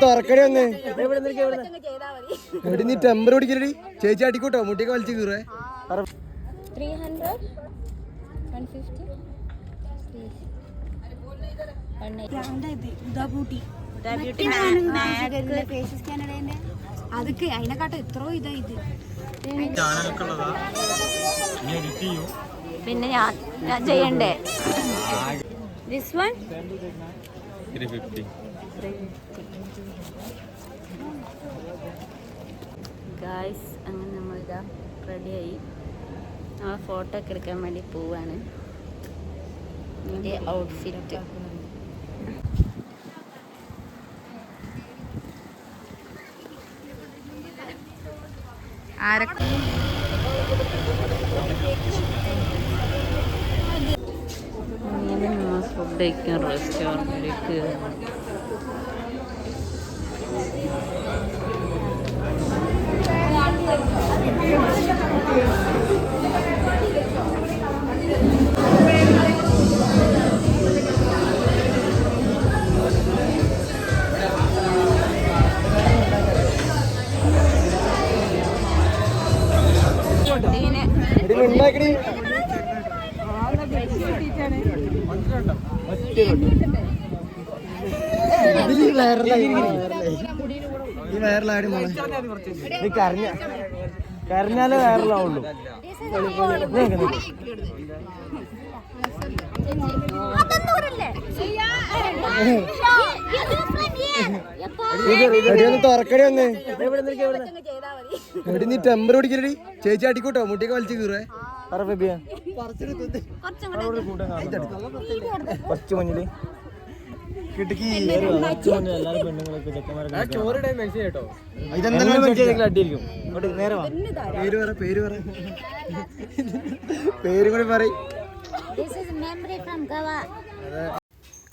തുറക്കടി വന്ന് എടി നീ ടെമ്പർ പിടിക്കലടി ചേച്ചി അടിക്കൂട്ടോ മുട്ടിയൊക്കെ വലിച്ചു കീറേ 300 അതൊക്കെ അതിനെക്കാട്ടും എത്രയോ ഇതാ ഇത്. പിന്നെ ഞാൻ ചെയ്യണ്ടേ? This one 350. ഗായ്സ്, അങ്ങനെ നമ്മളിതാ റെഡിയായി. നമ്മൾ ഫോട്ടോ ഒക്കെ എടുക്കാൻ വേണ്ടി പോവാണ്. എൻ്റെ ഔട്ട്ഫിറ്റ് ആരൊക്കെ ഫുഡ് കഴിക്കാൻ റെസ്റ്റോറൻറ്റിലേക്ക്. കരഞ്ഞാലേ വൈറലാവുള്ളൂ. തുറക്കടി വന്ന് എടി നീ ടെമ്പർ പിടിക്കലടി ചേച്ചി അടിക്കൂട്ടോ മുട്ടിയൊക്കെ വലിച്ചു കീറേ കുറച്ച് മഞ്ഞില് കിടക്കി പേര് കൂടി പറയും.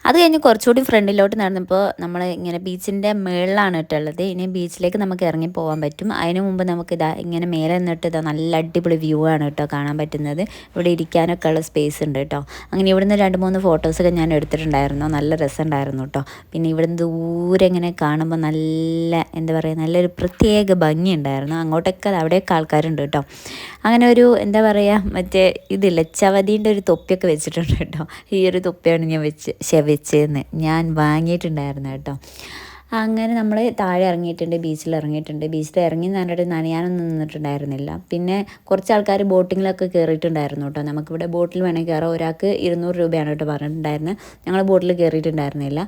അത് കഴിഞ്ഞ് കുറച്ചുകൂടി ഫ്രണ്ടിലോട്ട് നടന്നപ്പോൾ നമ്മൾ ഇങ്ങനെ ബീച്ചിൻ്റെ മുകളിലാണ് ഇട്ടുള്ളത്. ഇനി ബീച്ചിലേക്ക് നമുക്ക് ഇറങ്ങി പോകാൻ പറ്റും. അതിന് മുമ്പ് നമുക്ക് ഇതാ ഇങ്ങനെ മേലെ നിന്നിട്ട് ഇതാ നല്ല അടിപൊളി വ്യൂ ആണ് കേട്ടോ കാണാൻ പറ്റുന്നത്. ഇവിടെ ഇരിക്കാനൊക്കെ ഉള്ള സ്പേസ് ഉണ്ട് കേട്ടോ. അങ്ങനെ ഇവിടുന്ന് 2-3 ഫോട്ടോസൊക്കെ ഞാൻ എടുത്തിട്ടുണ്ടായിരുന്നു. നല്ല രസമുണ്ടായിരുന്നു കേട്ടോ. പിന്നെ ഇവിടുന്ന് ദൂരെ ഇങ്ങനെ കാണുമ്പോൾ നല്ല എന്താ പറയുക നല്ലൊരു പ്രത്യേക ഭംഗി ഉണ്ടായിരുന്നു. അങ്ങോട്ടൊക്കെ അവിടെയൊക്കെ ആൾക്കാരുണ്ട് കേട്ടോ. അങ്ങനെ ഒരു എന്താ പറയുക മറ്റേ ഇതില്ല ചവതീൻ്റെ ഒരു തൊപ്പിയൊക്കെ വെച്ചിട്ടുണ്ട് കേട്ടോ. ഈ ഒരു തൊപ്പിയാണ് ഞാൻ വെച്ചതെന്ന് ഞാൻ വാങ്ങിയിട്ടുണ്ടായിരുന്നു കേട്ടോ. അങ്ങനെ നമ്മൾ താഴെ ഇറങ്ങിയിട്ടുണ്ട്, ബീച്ചിൽ ഇറങ്ങി നന്നിട്ട് നനയാനൊന്നും നിന്നിട്ടുണ്ടായിരുന്നില്ല. പിന്നെ കുറച്ച് ആൾക്കാർ ബോട്ടിങ്ങിലൊക്കെ കയറിയിട്ടുണ്ടായിരുന്നു കേട്ടോ. നമുക്കിവിടെ ബോട്ടിൽ വേണമെങ്കിൽ കയറാം. ഒരാൾക്ക് 200 രൂപയാണ് കേട്ടോ പറഞ്ഞിട്ടുണ്ടായിരുന്നത്. ഞങ്ങൾ ബോട്ടിൽ കയറിയിട്ടുണ്ടായിരുന്നില്ല.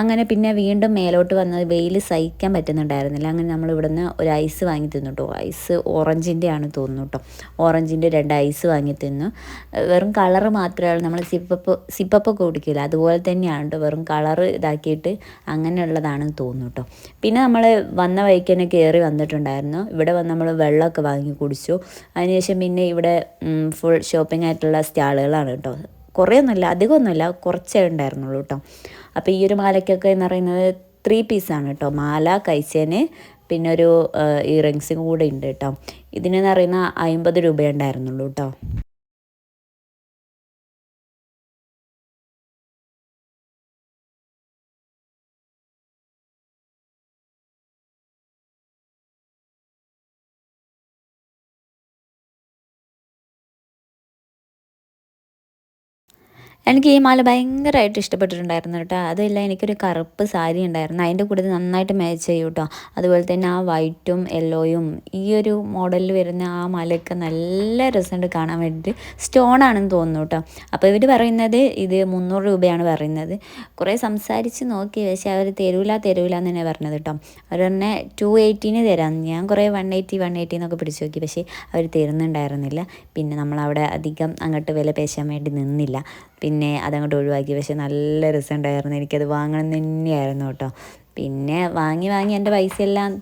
അങ്ങനെ പിന്നെ വീണ്ടും മേലോട്ട് വന്നത് വെയിൽ സഹിക്കാൻ പറ്റുന്നുണ്ടായിരുന്നില്ല. അങ്ങനെ നമ്മൾ ഇവിടുന്ന് ഒരു ഐസ് വാങ്ങി തിന്നു കേട്ടോ. ഐസ് ഓറഞ്ചിൻ്റെ ആണ് തോന്നുന്നു കേട്ടോ. ഓറഞ്ചിൻ്റെ 2 ഐസ് വാങ്ങി തിന്നു. വെറും കളറ് മാത്രമേ നമ്മൾ സിപ്പപ്പ് കുടിക്കില്ല അതുപോലെ തന്നെയാണ് കേട്ടോ. വെറും കളറ് ഇതാക്കിയിട്ട് അങ്ങനെയുള്ളതാണ് തോന്നുന്നു കേട്ടോ. പിന്നെ നമ്മൾ വന്ന വഴിക്ക് തന്നെ കയറി വന്നിട്ടുണ്ടായിരുന്നു. ഇവിടെ വന്ന് നമ്മൾ വെള്ളമൊക്കെ വാങ്ങി കുടിച്ചു. അതിനുശേഷം പിന്നെ ഇവിടെ ഫുൾ ഷോപ്പിംഗ് ആയിട്ടുള്ള സ്റ്റാളുകളാണ് കേട്ടോ. കുറേയൊന്നുമില്ല, അധികമൊന്നുമില്ല, കുറച്ചേ ഉണ്ടായിരുന്നുള്ളൂ കേട്ടോ. അപ്പോൾ ഈ ഒരു മാലയ്ക്കൊക്കെ എന്ന് പറയുന്നത് 3 പീസാണ് കേട്ടോ. മാല, കൈച്ചേന്, പിന്നെ ഒരു ഇയറിങ്സും കൂടെ ഉണ്ട് കേട്ടോ. ഇതിനെന്ന് പറയുന്ന 50 രൂപ ഉണ്ടായിരുന്നുള്ളൂ കേട്ടോ. എനിക്ക് ഈ മാല ഭയങ്കരമായിട്ട് ഇഷ്ടപ്പെട്ടിട്ടുണ്ടായിരുന്നു കേട്ടോ. അതുമില്ല എനിക്കൊരു കറുപ്പ് സാരി ഉണ്ടായിരുന്നു, അതിൻ്റെ കൂടെ നന്നായിട്ട് മാച്ച് ചെയ്യും കേട്ടോ. അതുപോലെ തന്നെ ആ വൈറ്റും യെല്ലോയും ഈ ഒരു മോഡലിൽ വരുന്ന ആ മാലയൊക്കെ നല്ല രസമുണ്ട് കാണാൻ വേണ്ടിയിട്ട്. സ്റ്റോൺ ആണെന്ന് തോന്നുന്നു കേട്ടോ. അപ്പോൾ ഇവർ പറയുന്നത് ഇത് 300 രൂപയാണ് പറയുന്നത്. കുറേ സംസാരിച്ച് നോക്കി, പക്ഷേ അവർ തരൂല എന്ന് തന്നെ പറഞ്ഞത് കേട്ടോ. അവർ തന്നെ 280 തരാം. ഞാൻ കുറേ 180 എന്നൊക്കെ പിടിച്ച് നോക്കി, പക്ഷേ അവർ തരുന്നുണ്ടായിരുന്നില്ല. പിന്നെ നമ്മളവിടെ അധികം അങ്ങോട്ട് വില പേശാൻ വേണ്ടി നിന്നില്ല. പിന്നെ അതങ്ങോട്ട് ഒഴിവാക്കി. പക്ഷെ നല്ല രസമുണ്ടായിരുന്നു. എനിക്കത് വാങ്ങണം തന്നെയായിരുന്നു കേട്ടോ. പിന്നെ വാങ്ങി എൻ്റെ പൈസയെല്ലാം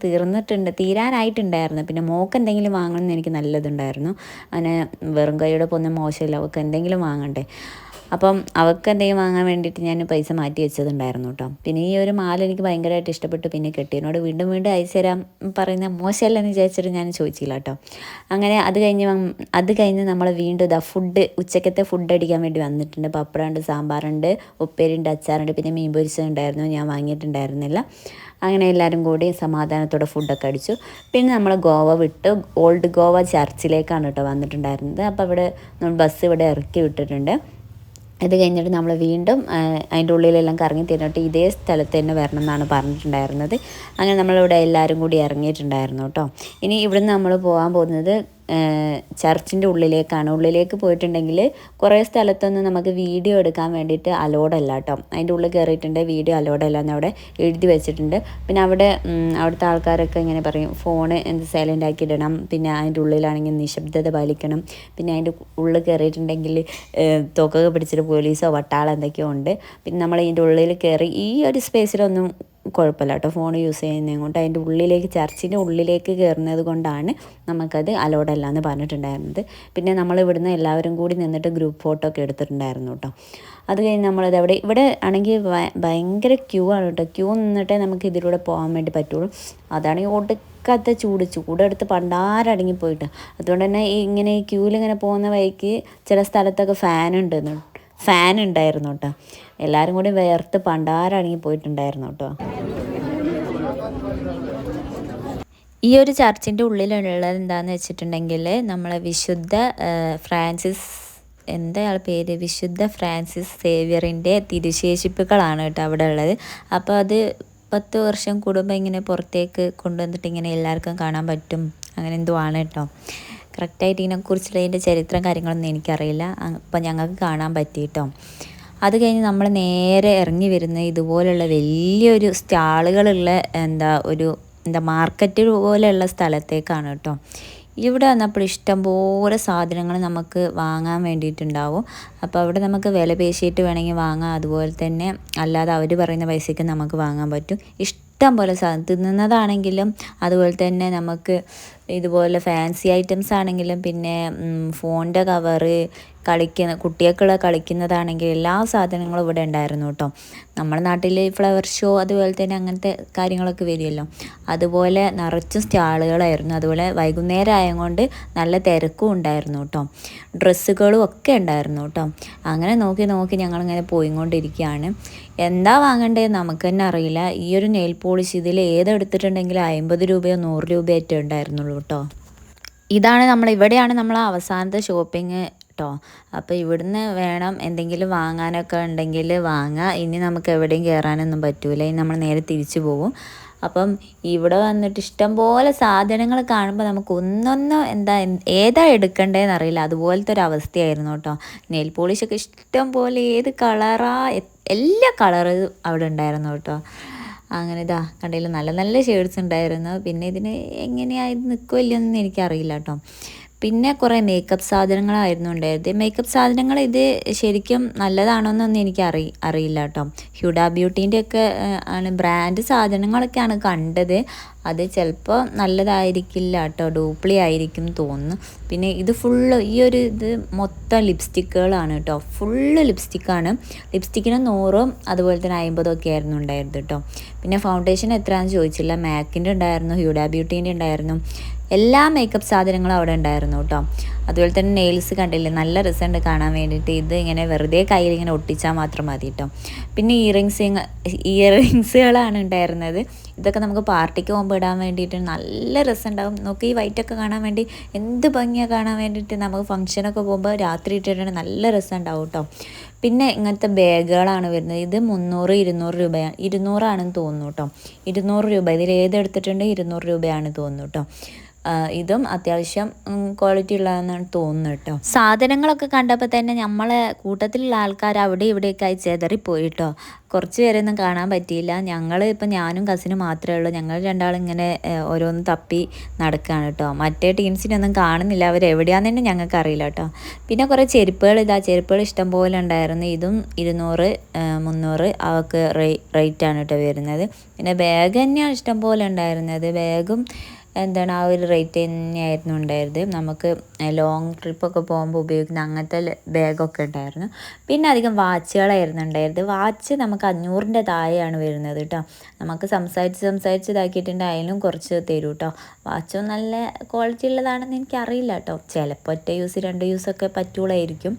തീരാനായിട്ടുണ്ടായിരുന്നു. പിന്നെ മോൾക്ക് എന്തെങ്കിലും വാങ്ങണമെന്ന് എനിക്ക് നല്ലതുണ്ടായിരുന്നു. അങ്ങനെ വെറും കൈയോടെ പോകുന്ന മോശമില്ല, അവൾക്ക് എന്തെങ്കിലും വാങ്ങണ്ടേ. അപ്പം അവൾക്ക് എന്തെങ്കിലും വാങ്ങാൻ വേണ്ടിയിട്ട് ഞാൻ പൈസ മാറ്റി വെച്ചതുണ്ടായിരുന്നു കേട്ടോ. പിന്നെ ഈ ഒരു മാല എനിക്ക് ഭയങ്കരമായിട്ട് ഇഷ്ടപ്പെട്ടു. പിന്നെ കെട്ടിയനോട് വീണ്ടും വീണ്ടും അയച്ചു തരാൻ പറയുന്ന മോശമല്ലെന്ന് വിചാരിച്ചിട്ട് ഞാൻ ചോദിച്ചില്ല കേട്ടോ. അങ്ങനെ അത് കഴിഞ്ഞ് നമ്മൾ വീണ്ടും ഉച്ചക്കത്തെ ഫുഡ് അടിക്കാൻ വേണ്ടി വന്നിട്ടുണ്ട്. പപ്പടമുണ്ട്, സാമ്പാറുണ്ട്, ഉപ്പേരിയുണ്ട്, അച്ചാറുണ്ട്, പിന്നെ മീൻ പൊരിച്ചതുണ്ടായിരുന്നു. ഞാൻ വാങ്ങിയിട്ടുണ്ടായിരുന്നില്ല. അങ്ങനെ എല്ലാവരും കൂടി സമാധാനത്തോടെ ഫുഡൊക്കെ അടിച്ചു. പിന്നെ നമ്മൾ ഗോവ വിട്ട് ഓൾഡ് ഗോവ ചർച്ചിലേക്കാണ് കേട്ടോ വന്നിട്ടുണ്ടായിരുന്നത്. അപ്പോൾ ഇവിടെ ബസ് ഇവിടെ ഇറക്കി വിട്ടിട്ടുണ്ട്. ഇത് കഴിഞ്ഞിട്ട് നമ്മൾ വീണ്ടും അതിൻ്റെ ഉള്ളിലെല്ലാം കറങ്ങി തിരിഞ്ഞിട്ട് ഇതേ സ്ഥലത്ത് തന്നെ വരണം എന്നാണ് പറഞ്ഞിട്ടുണ്ടായിരുന്നത്. അങ്ങനെ നമ്മളിവിടെ എല്ലാവരും കൂടി ഇറങ്ങിയിട്ടുണ്ടായിരുന്നു കേട്ടോ. ഇനി ഇവിടുന്ന് നമ്മൾ പോകാൻ പോകുന്നത് ചർച്ചിൻ്റെ ഉള്ളിലേക്കാണ്. ഉള്ളിലേക്ക് പോയിട്ടുണ്ടെങ്കിൽ കുറേ സ്ഥലത്തൊന്നും നമുക്ക് വീഡിയോ എടുക്കാൻ വേണ്ടിയിട്ട് അലോഡല്ല കേട്ടോ. അതിൻ്റെ ഉള്ളിൽ കയറിയിട്ടുണ്ട് വീഡിയോ അലോഡല്ല എന്ന് അവിടെ എഴുതി വെച്ചിട്ടുണ്ട്. പിന്നെ അവിടുത്തെ ആൾക്കാരൊക്കെ ഇങ്ങനെ പറയും ഫോണ് സൈലൻ്റ് ആക്കി ഇടണം, പിന്നെ അതിൻ്റെ ഉള്ളിലാണെങ്കിൽ നിശബ്ദത പാലിക്കണം, പിന്നെ അതിൻ്റെ ഉള്ളിൽ കയറിയിട്ടുണ്ടെങ്കിൽ തുക പിടിച്ചിട്ട് പോലീസോ വട്ടാളോ എന്തൊക്കെയോ ഉണ്ട്. പിന്നെ നമ്മൾ ഇതിൻ്റെ ഉള്ളിൽ കയറി ഈ ഒരു സ്പേസിലൊന്നും കുഴപ്പമില്ല കേട്ടോ ഫോൺ യൂസ് ചെയ്യുന്നത് കൊണ്ട്. അതിൻ്റെ ഉള്ളിലേക്ക് ചർച്ചിൻ്റെ ഉള്ളിലേക്ക് കയറുന്നത് കൊണ്ടാണ് നമുക്കത് അലോഡല്ല എന്ന് പറഞ്ഞിട്ടുണ്ടായിരുന്നത്. പിന്നെ നമ്മൾ ഇവിടുന്ന് എല്ലാവരും കൂടി നിന്നിട്ട് ഗ്രൂപ്പ് ഫോട്ടോ ഒക്കെ എടുത്തിട്ടുണ്ടായിരുന്നു കേട്ടോ. അത് കഴിഞ്ഞ് നമ്മളത് ഇവിടെ ആണെങ്കിൽ ഭയങ്കര ക്യൂ ആണ് കേട്ടോ. ക്യൂ നിന്നിട്ടേ നമുക്ക് ഇതിലൂടെ പോകാൻ വേണ്ടി പറ്റുള്ളൂ. അതാണെങ്കിൽ ഒടുക്കത്തെ ചൂടെടുത്ത് പണ്ടാരടങ്ങി പോയിട്ട്. അതുകൊണ്ട് തന്നെ ഇങ്ങനെ ഈ ക്യൂവിലിങ്ങനെ പോകുന്ന വഴിക്ക് ചില സ്ഥലത്തൊക്കെ ഫാൻ ഉണ്ടായിരുന്നു കേട്ടോ. എല്ലാവരും കൂടി വേർത്ത് പണ്ടാരടങ്ങി പോയിട്ടുണ്ടായിരുന്നു കേട്ടോ. ഈ ഒരു ചർച്ചിൻ്റെ ഉള്ളിലുള്ളത് എന്താണെന്ന് വെച്ചിട്ടുണ്ടെങ്കിൽ നമ്മളെ വിശുദ്ധ ഫ്രാൻസിസ് സേവിയറിൻ്റെ തിരുശേഷിപ്പുകളാണ് കേട്ടോ അവിടെ ഉള്ളത്. അപ്പോൾ അത് 10 വർഷം കൂടുമ്പോൾ ഇങ്ങനെ പുറത്തേക്ക് കൊണ്ടുവന്നിട്ട് ഇങ്ങനെ എല്ലാവർക്കും കാണാൻ പറ്റും, അങ്ങനെ എന്തോ ആണ് കേട്ടോ. കറക്റ്റായിട്ട് ഇതിനെക്കുറിച്ചുള്ള അതിൻ്റെ ചരിത്രം കാര്യങ്ങളൊന്നും എനിക്കറിയില്ല. അപ്പോൾ ഞങ്ങൾക്ക് കാണാൻ പറ്റി കേട്ടോ. അത് കഴിഞ്ഞ് നമ്മൾ നേരെ ഇറങ്ങി വരുന്നത് ഇതുപോലുള്ള വലിയൊരു സ്റ്റാളുകളുള്ള മാർക്കറ്റ് പോലെയുള്ള സ്ഥലത്തേക്കാണ് കേട്ടോ. ഇവിടെ വന്നപ്പോൾ ഇഷ്ടംപോലെ സാധനങ്ങൾ നമുക്ക് വാങ്ങാൻ വേണ്ടിയിട്ടുണ്ടാവും. അപ്പോൾ അവിടെ നമുക്ക് വില പേശിയിട്ട് വേണമെങ്കിൽ വാങ്ങാം. അതുപോലെ തന്നെ അല്ലാതെ അവർ പറയുന്ന പൈസയ്ക്ക് നമുക്ക് വാങ്ങാൻ പറ്റും. ഇഷ്ടം പോലെ സാധനം തിന്നുന്നതാണെങ്കിലും അതുപോലെ തന്നെ നമുക്ക് ഇതുപോലെ ഫാൻസി ഐറ്റംസ് ആണെങ്കിലും പിന്നെ ഫോണിൻ്റെ കവറ്, കുട്ടികൾക്കുള്ള കളിക്കുന്നതാണെങ്കിൽ എല്ലാ സാധനങ്ങളും ഇവിടെ ഉണ്ടായിരുന്നു കേട്ടോ. നമ്മുടെ നാട്ടിൽ ഫ്ലവർ ഷോ അതുപോലെ തന്നെ അങ്ങനത്തെ കാര്യങ്ങളൊക്കെ വരുമല്ലോ, അതുപോലെ നിറച്ചും സ്റ്റാളുകളായിരുന്നു. അതുപോലെ വൈകുന്നേരം ആയതുകൊണ്ട് നല്ല തിരക്കും ഉണ്ടായിരുന്നു കേട്ടോ. ഡ്രസ്സുകളും ഒക്കെ ഉണ്ടായിരുന്നു കേട്ടോ. അങ്ങനെ നോക്കി ഞങ്ങളിങ്ങനെ പോയിക്കൊണ്ടിരിക്കുകയാണ്. എന്താ വാങ്ങണ്ടേന്ന് നമുക്ക് തന്നെ അറിയില്ല. ഈ ഒരു നെയിൽ പോളിഷ് ഇതിൽ ഏതെടുത്തിട്ടുണ്ടെങ്കിൽ 50 രൂപയോ 100 രൂപയോ ഉണ്ടായിരുന്നുള്ളൂ കേട്ടോ. ഇവിടെയാണ് നമ്മൾ അവസാനത്തെ ഷോപ്പിംഗ് കേട്ടോ. അപ്പോൾ ഇവിടുന്ന് വേണം എന്തെങ്കിലും വാങ്ങാനൊക്കെ ഉണ്ടെങ്കിൽ വാങ്ങാം. ഇനി നമുക്ക് എവിടെയും കയറാനൊന്നും പറ്റൂല. ഇനി നമ്മൾ നേരെ തിരിച്ചു പോകും. അപ്പം ഇവിടെ വന്നിട്ട് ഇഷ്ടംപോലെ സാധനങ്ങൾ കാണുമ്പോൾ നമുക്ക് ഏതാ എടുക്കേണ്ടതെന്ന് അറിയില്ല. അതുപോലത്തെ ഒരു അവസ്ഥയായിരുന്നു കേട്ടോ. നെയിൽ പോളിഷൊക്കെ ഇഷ്ടം പോലെ ഏത് എല്ലാ കളറും അവിടെ ഉണ്ടായിരുന്നു കേട്ടോ. അങ്ങനെ കണ്ടില്ല, നല്ല നല്ല ഷെയ്ഡ്സ് ഉണ്ടായിരുന്നു. പിന്നെ ഇതിന് എങ്ങനെയായത് നിൽക്കുമല്ലോന്നും എനിക്കറിയില്ല കേട്ടോ. പിന്നെ കുറേ മേക്കപ്പ് സാധനങ്ങളായിരുന്നു ഉണ്ടായത്. മേക്കപ്പ് സാധനങ്ങൾ ഇത് ശരിക്കും നല്ലതാണോന്നൊന്നും എനിക്ക് അറിയില്ല കേട്ടോ. ഹ്യൂഡ ബ്യൂട്ടീൻ്റെ ഒക്കെ ആണ് ബ്രാൻഡ് സാധനങ്ങളൊക്കെയാണ് കണ്ടത്. അത് ചിലപ്പോൾ നല്ലതായിരിക്കില്ല കേട്ടോ, ഡ്യൂപ്ലി ആയിരിക്കും തോന്നുന്നു. പിന്നെ ഇത് ഇത് മൊത്തം ലിപ്സ്റ്റിക്കുകളാണ് കേട്ടോ. ഫുള്ള് ലിപ്സ്റ്റിക്കാണ്. ലിപ്സ്റ്റിക്കിന് 100 അതുപോലെ തന്നെ 50 ഒക്കെ ആയിരുന്നു ഉണ്ടായിരുന്നത് കേട്ടോ. പിന്നെ ഫൗണ്ടേഷൻ എത്രയാണെന്ന് ചോദിച്ചില്ല. മാക്കിൻ്റെ ഉണ്ടായിരുന്നു, ഹ്യൂഡ ബ്യൂട്ടീൻ്റെ ഉണ്ടായിരുന്നു, എല്ലാ മേക്കപ്പ് സാധനങ്ങളും അവിടെ ഉണ്ടായിരുന്നു കേട്ടോ. അതുപോലെ തന്നെ നെയിൽസ് കണ്ടില്ലേ, നല്ല രസമുണ്ട് കാണാൻ വേണ്ടിയിട്ട്. ഇത് ഇങ്ങനെ വെറുതെ കയ്യിൽ ഇങ്ങനെ ഒട്ടിച്ചാൽ മാത്രം മതി കേട്ടോ. പിന്നെ ഇയറിങ്സുകളാണ് ഉണ്ടായിരുന്നത്. ഇതൊക്കെ നമുക്ക് പാർട്ടിക്ക് പോകുമ്പോൾ ഇടാൻ വേണ്ടിയിട്ട് നല്ല രസമുണ്ടാകും. നോക്കി ഈ വൈറ്റൊക്കെ കാണാൻ വേണ്ടി എന്ത് ഭംഗിയാണ് കാണാൻ വേണ്ടിയിട്ട്. നമുക്ക് ഫംഗ്ഷനൊക്കെ പോകുമ്പോൾ രാത്രി ഇട്ടിട്ടുണ്ടെങ്കിൽ നല്ല രസമുണ്ടാവും കേട്ടോ. പിന്നെ ഇങ്ങനത്തെ ബാഗുകളാണ് വരുന്നത്. ഇത് 300-200 രൂപയാണ്. 200 ആണെന്ന് തോന്നുന്നു കേട്ടോ. 200 രൂപ. ഇതിൽ ഏതെടുത്തിട്ടുണ്ട് 200 രൂപയാണ് തോന്നുന്നു കേട്ടോ. ഇതും അത്യാവശ്യം ക്വാളിറ്റി ഉള്ളതെന്നാണ് തോന്നുന്നത് കേട്ടോ. സാധനങ്ങളൊക്കെ കണ്ടപ്പോൾ തന്നെ നമ്മളെ കൂട്ടത്തിലുള്ള ആൾക്കാർ അവിടെ ഇവിടെയൊക്കെ ആയി ചെതറിപ്പോയി കേട്ടോ. കുറച്ച് പേരൊന്നും കാണാൻ പറ്റിയില്ല. ഞാനും കസിനും മാത്രമേ ഉള്ളൂ. ഞങ്ങൾ രണ്ടാളും ഇങ്ങനെ ഓരോന്ന് തപ്പി നടക്കുകയാണ് കേട്ടോ. മറ്റേ ടീംസിനൊന്നും കാണുന്നില്ല, അവരെവിടെയാണെന്ന് തന്നെ ഞങ്ങൾക്ക് അറിയില്ല കേട്ടോ. പിന്നെ കുറേ ചെരുപ്പുകൾ ഇഷ്ടം പോലെ ഉണ്ടായിരുന്നു. ഇതും 200-300 അവർക്ക് റേറ്റാണ് കേട്ടോ വരുന്നത്. പിന്നെ ബാഗ് തന്നെയാണ് ഇഷ്ടം പോലെ ഉണ്ടായിരുന്നത്. ബാഗും എന്താണ് ആ ഒരു റേറ്റ് തന്നെയായിരുന്നു ഉണ്ടായത്. നമുക്ക് ലോങ് ട്രിപ്പൊക്കെ പോകുമ്പോൾ ഉപയോഗിക്കുന്ന അങ്ങനത്തെ ബാഗൊക്കെ ഉണ്ടായിരുന്നു. പിന്നെ അധികം വാച്ചുകളായിരുന്നു ഉണ്ടായത്. വാച്ച് നമുക്ക് 500-ൻ്റെ താഴെയാണ് വരുന്നത് കേട്ടോ. നമുക്ക് സംസാരിച്ച് ഇതാക്കിയിട്ടുണ്ട്, അതിലും കുറച്ച് തരും കേട്ടോ. വാച്ചും നല്ല ക്വാളിറ്റി ഉള്ളതാണെന്ന് എനിക്കറിയില്ല കേട്ടോ. ചിലപ്പോൾ ഒറ്റ യൂസ് 2 യൂസൊക്കെ പറ്റുള്ളായിരിക്കും.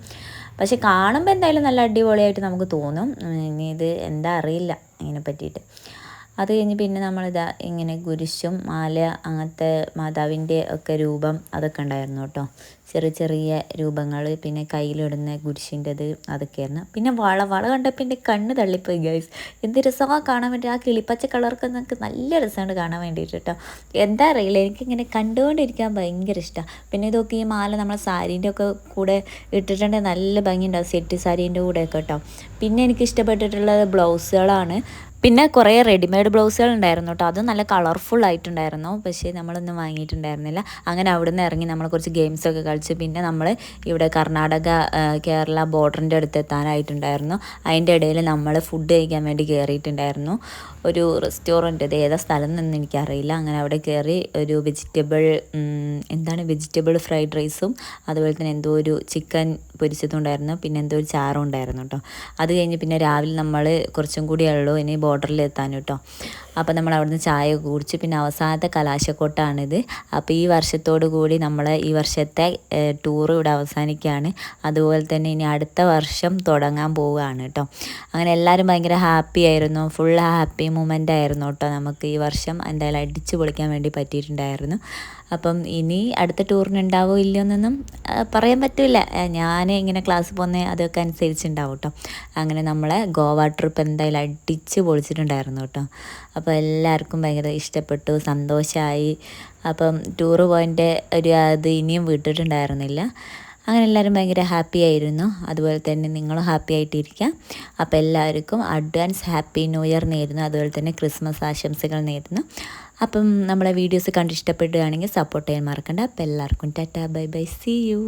പക്ഷെ കാണുമ്പോൾ എന്തായാലും നല്ല അടിപൊളിയായിട്ട് നമുക്ക് തോന്നും. ഇനി ഇത് എന്താ അറിയില്ല ഇതിനെ പറ്റിയിട്ട്. അത് കഴിഞ്ഞ് പിന്നെ നമ്മളിതാ ഇങ്ങനെ കുരിശും മാല അങ്ങനത്തെ മാതാവിൻ്റെ ഒക്കെ രൂപം അതൊക്കെ ഉണ്ടായിരുന്നു കേട്ടോ. ചെറിയ ചെറിയ രൂപങ്ങൾ, പിന്നെ കയ്യിലിടുന്ന കുരിശിൻ്റെത് അതൊക്കെയായിരുന്നു. പിന്നെ വള കണ്ടപ്പോൾ എൻ്റെ കണ്ണ് തള്ളിപ്പോയി ഗൈസ്. എന്ത് രസമാണ് കാണാൻ വേണ്ടി. ആ കിളിപ്പച്ച കളർക്ക് നമുക്ക് നല്ല രസമാണ് കാണാൻ വേണ്ടിയിട്ട് കേട്ടോ. എന്താ അറിയില്ല, എനിക്കിങ്ങനെ കണ്ടുകൊണ്ടിരിക്കാൻ ഭയങ്കര ഇഷ്ടമാണ്. പിന്നെ ഇതൊക്കെ ഈ മാല നമ്മളെ സാരീൻ്റെ ഒക്കെ കൂടെ ഇട്ടിട്ടുണ്ടെങ്കിൽ നല്ല ഭംഗിയുണ്ടാവും, സെറ്റ് സാരീൻ്റെ കൂടെയൊക്കെ കേട്ടോ. പിന്നെ എനിക്ക് ഇഷ്ടപ്പെട്ടിട്ടുള്ളത് ബ്ലൗസുകളാണ്. പിന്നെ കുറേ റെഡിമെയ്ഡ് ബ്ലൗസുകൾ ഉണ്ടായിരുന്നു കേട്ടോ. അതും നല്ല കളർഫുൾ ആയിട്ടുണ്ടായിരുന്നു. പക്ഷേ നമ്മളൊന്നും വാങ്ങിയിട്ടുണ്ടായിരുന്നില്ല. അങ്ങനെ അവിടെ നിന്ന് ഇറങ്ങി നമ്മൾ കുറച്ച് ഗെയിംസൊക്കെ കളിച്ച് പിന്നെ നമ്മൾ ഇവിടെ കർണാടക കേരള ബോർഡറിൻ്റെ അടുത്ത് എത്താനായിട്ടുണ്ടായിരുന്നു. അതിൻ്റെ ഇടയിൽ നമ്മൾ ഫുഡ് കഴിക്കാൻ വേണ്ടി കയറിയിട്ടുണ്ടായിരുന്നു. ഒരു റെസ്റ്റോറൻറ്റ്, ഇത് ഏതാ സ്ഥലം എന്നൊന്നും എനിക്കറിയില്ല. അങ്ങനെ അവിടെ കയറി ഒരു വെജിറ്റബിൾ ഫ്രൈഡ് റൈസും അതുപോലെ തന്നെ എന്തോ ഒരു ചിക്കൻ പൊരിച്ചതും ഉണ്ടായിരുന്നു. പിന്നെ എന്തോ ഒരു ചാറും ഉണ്ടായിരുന്നു കേട്ടോ. അത് കഴിഞ്ഞ് പിന്നെ രാവിലെ നമ്മൾ കുറച്ചും കൂടിയേ ഉള്ളൂ ഇനി ബോർഡറിൽ എത്താൻ കേട്ടോ. അപ്പോൾ നമ്മൾ അവിടുന്ന് ചായ കുടിച്ച് പിന്നെ അവസാനത്തെ കലാശക്കൊട്ടാണിത്. അപ്പോൾ ഈ വർഷത്തോടു കൂടി നമ്മൾ ഈ വർഷത്തെ ടൂർ ഇവിടെ അവസാനിക്കുകയാണ്. അതുപോലെ തന്നെ ഇനി അടുത്ത വർഷം തുടങ്ങാൻ പോവുകയാണ് കേട്ടോ. അങ്ങനെ എല്ലാവരും ഭയങ്കര ഹാപ്പി ആയിരുന്നു. ഫുൾ ഹാപ്പി മൊമെൻ്റ് ആയിരുന്നു കേട്ടോ. നമുക്ക് ഈ വർഷം എന്തായാലും അടിച്ച് പൊളിക്കാൻ വേണ്ടി പറ്റിയിട്ടുണ്ടായിരുന്നു. അപ്പം ഇനി അടുത്ത ടൂറിന് ഉണ്ടാവോ ഇല്ലയോ എന്നൊന്നും പറയാൻ പറ്റില്ല. ഞാൻ ഇങ്ങനെ ക്ലാസ് പോകുന്ന അതൊക്കെ അനുസരിച്ചുണ്ടാവും കേട്ടോ. അങ്ങനെ നമ്മളെ ഗോവ ട്രിപ്പ് എന്തായാലും അടിച്ച് പൊളിച്ചിട്ടുണ്ടായിരുന്നു കേട്ടോ. അപ്പോൾ എല്ലാവർക്കും ഭയങ്കര ഇഷ്ടപ്പെട്ടു, സന്തോഷമായി. അപ്പം ടൂറ് പോയതിൻ്റെ ഒരു അത് ഇനിയും വിട്ടിട്ടുണ്ടായിരുന്നില്ല. അങ്ങനെ എല്ലാവരും ഭയങ്കര ഹാപ്പി ആയിരുന്നു. അതുപോലെ തന്നെ നിങ്ങളും ഹാപ്പി ആയിട്ടിരിക്കുക. അപ്പോൾ എല്ലാവർക്കും അഡ്വാൻസ് ഹാപ്പി ന്യൂ ഇയർ നേരുന്നു. അതുപോലെ തന്നെ ക്രിസ്മസ് ആശംസകൾ നേരുന്നു. അപ്പം നമ്മളെ വീഡിയോസ് കണ്ടിഷ്ടപ്പെടുകയാണെങ്കിൽ സപ്പോർട്ട് ചെയ്യാൻ മറക്കണ്ട. അപ്പോൾ എല്ലാവർക്കും tata bye bye, see U.